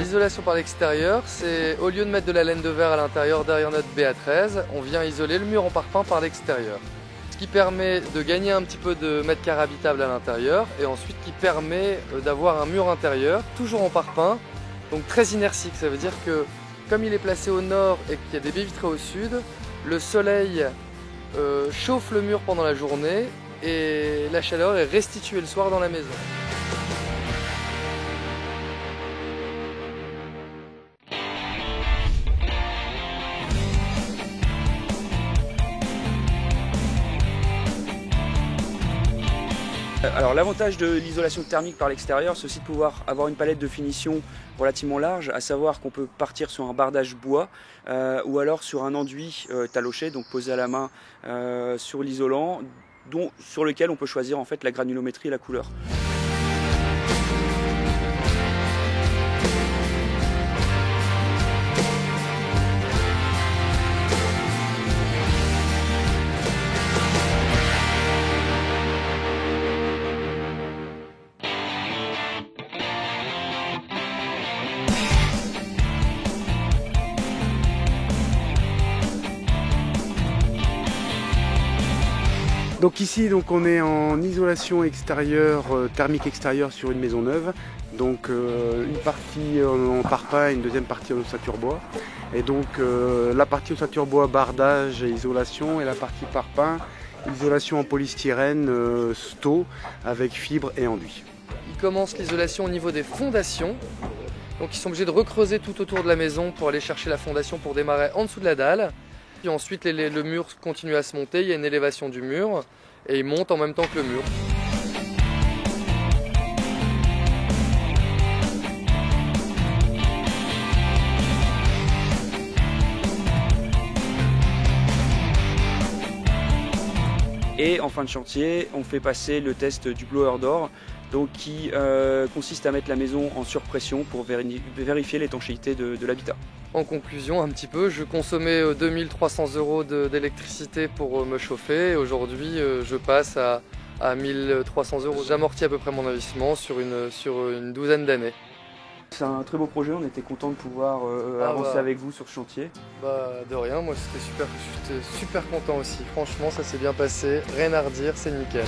L'isolation par l'extérieur, c'est au lieu de mettre de la laine de verre à l'intérieur derrière notre BA13, on vient isoler le mur en parpaing par l'extérieur. Ce qui permet de gagner un petit peu de mètres carrés habitables à l'intérieur et ensuite qui permet d'avoir un mur intérieur, toujours en parpaing, donc très inertique. Ça veut dire que comme il est placé au nord et qu'il y a des baies vitrées au sud, le soleil chauffe le mur pendant la journée et la chaleur est restituée le soir dans la maison. Alors l'avantage de l'isolation thermique par l'extérieur, c'est aussi de pouvoir avoir une palette de finition relativement large, à savoir qu'on peut partir sur un bardage bois ou alors sur un enduit taloché, donc posé à la main sur l'isolant, sur lequel on peut choisir en fait la granulométrie et la couleur. Donc ici on est en isolation extérieure, thermique extérieure sur une maison neuve. Donc une partie en parpaing, une deuxième partie en ossature bois. Et donc la partie ossature bois, bardage et isolation, et la partie parpaing, isolation en polystyrène, sto avec fibre et enduit. Ils commencent l'isolation au niveau des fondations. Donc ils sont obligés de recreuser tout autour de la maison pour aller chercher la fondation pour démarrer en dessous de la dalle. Puis ensuite le mur continue à se monter, il y a une élévation du mur et il monte en même temps que le mur. Et en fin de chantier, on fait passer le test du blower door, donc qui consiste à mettre la maison en surpression pour vérifier l'étanchéité de l'habitat. En conclusion, un petit peu, je consommais 2300 € d'électricité pour me chauffer. Aujourd'hui, je passe à 1300 €. J'amortis à peu près mon investissement sur une douzaine d'années. C'est un très beau projet, on était content de pouvoir avancer avec vous sur ce chantier. De rien, moi j'étais super content aussi. Franchement, ça s'est bien passé, rien à redire, c'est nickel.